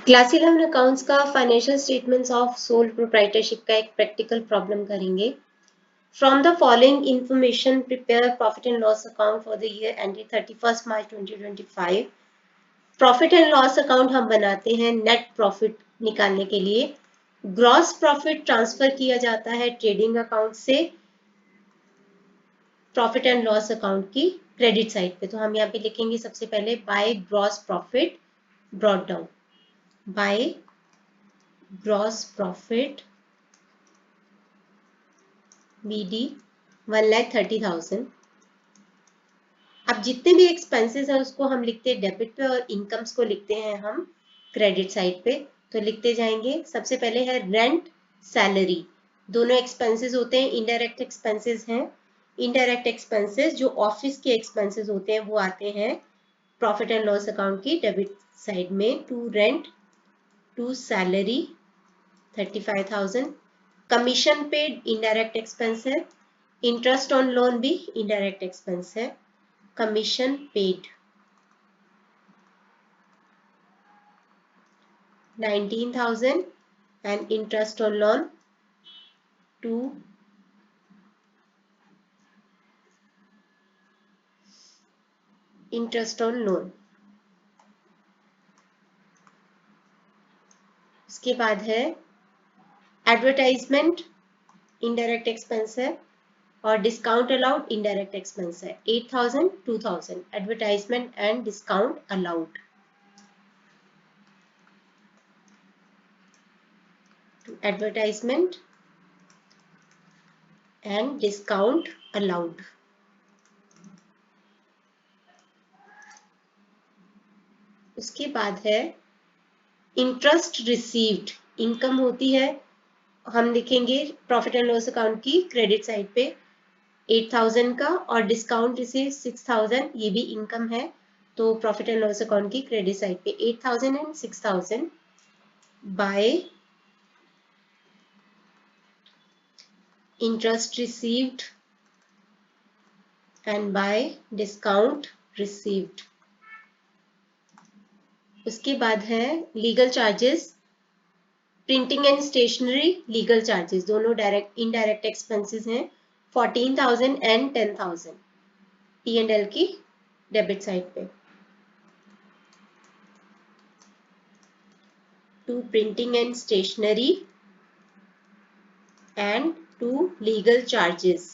Class 11 accounts का financial statements of sole proprietorship का एक प्रैक्टिकल प्रॉब्लम करेंगे। From the following information prepare profit and loss account for the year ended 31 March 2025। Profit and loss account हम बनाते हैं net profit निकालने के लिए। ग्रॉस प्रॉफिट ट्रांसफर किया जाता है ट्रेडिंग अकाउंट से प्रॉफिट एंड लॉस अकाउंट की क्रेडिट साइड पे। तो हम यहाँ पे लिखेंगे सबसे पहले by gross profit brought down, by gross profit BD 1,30,000। अब जितने भी एक्सपेंसेस है उसको हम लिखते हैं डेबिट पे और इनकम्स को लिखते हैं हम क्रेडिट साइड पे। तो लिखते जाएंगे, सबसे पहले है रेंट सैलरी, दोनों एक्सपेंसेस होते हैं, इनडायरेक्ट एक्सपेंसेस हैं। इनडायरेक्ट एक्सपेंसेस जो ऑफिस के एक्सपेंसेस होते हैं वो आते हैं प्रॉफिट एंड लॉस अकाउंट की डेबिट साइड में। To rent, to salary 35,000। Commission paid indirect expense है। इंटरेस्ट ऑन लोन भी इनडायरेक्ट एक्सपेंस है। Commission paid 19,000 and interest on loan 2 interest on loan. उसके बाद है एडवर्टाइजमेंट इनडायरेक्ट एक्सपेंस है और डिस्काउंट अलाउड इनडायरेक्ट एक्सपेंस है। 8,000 2,000 advertisement and discount allowed. Advertisement and discount allowed. उसके बाद है इंटरेस्ट रिसीव्ड, इनकम होती है, हम लिखेंगे प्रॉफिट एंड लॉस अकाउंट की क्रेडिट साइड पे 8,000 का, और डिस्काउंट रिसीव 6,000, ये भी इनकम है। तो प्रॉफिट एंड लॉस अकाउंट की क्रेडिट साइड पे 8,000 and 6,000 by interest received and by discount received. उसके बाद है legal charges, printing and stationery legal charges, दोनों डायरेक्ट इनडायरेक्ट एक्सपेंसेस हैं। 14,000 एंड 10,000 P&L की डेबिट साइड पे। To printing and stationery and to legal charges.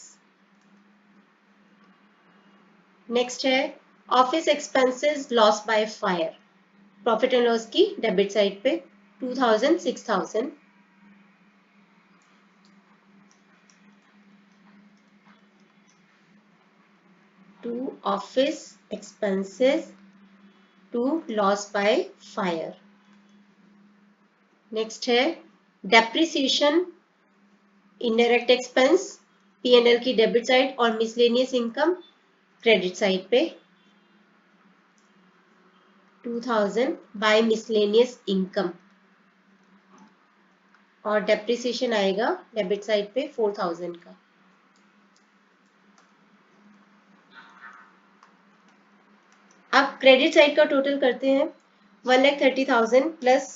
Next है office expenses loss by fire, profit and loss की debit side पे 2,000 6,000। To office expenses to loss by fire. Next है depreciation indirect expense P&L की debit side और miscellaneous income credit side पे 2,000 by miscellaneous income, और depreciation आएगा debit side पे 4,000 का। अब क्रेडिट साइड का टोटल करते हैं, 1,30,000 प्लस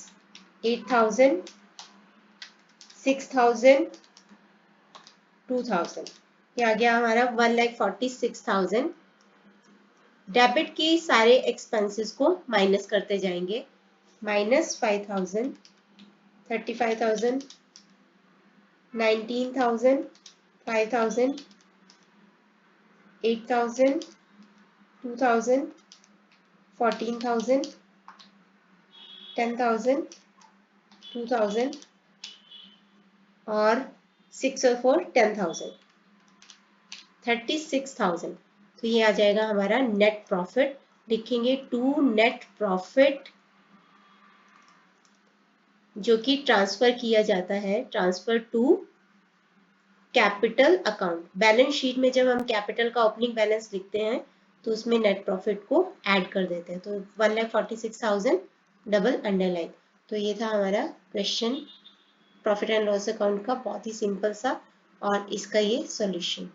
8,000 6,000 2,000, ये आ गया हमारा 1,46,000। डेबिट की सारे एक्सपेंसेस को माइनस करते जाएंगे, -5,000 35,000 19,000 5,000 8,000 2,000 14,000 10,000 2,000 और 6 और 4 10,000 36,000। तो ये आ जाएगा हमारा नेट प्रॉफिट। लिखेंगे टू नेट प्रॉफिट जो कि ट्रांसफर किया जाता है, transfer to capital account. Balance sheet में जब हम कैपिटल का ओपनिंग बैलेंस लिखते हैं तो उसमें नेट प्रॉफिट को ऐड कर देते हैं। तो 1,46,000 डबल अंडरलाइन। तो ये था हमारा question profit and loss account का, बहुत ही सिंपल सा, और इसका ये सॉल्यूशन।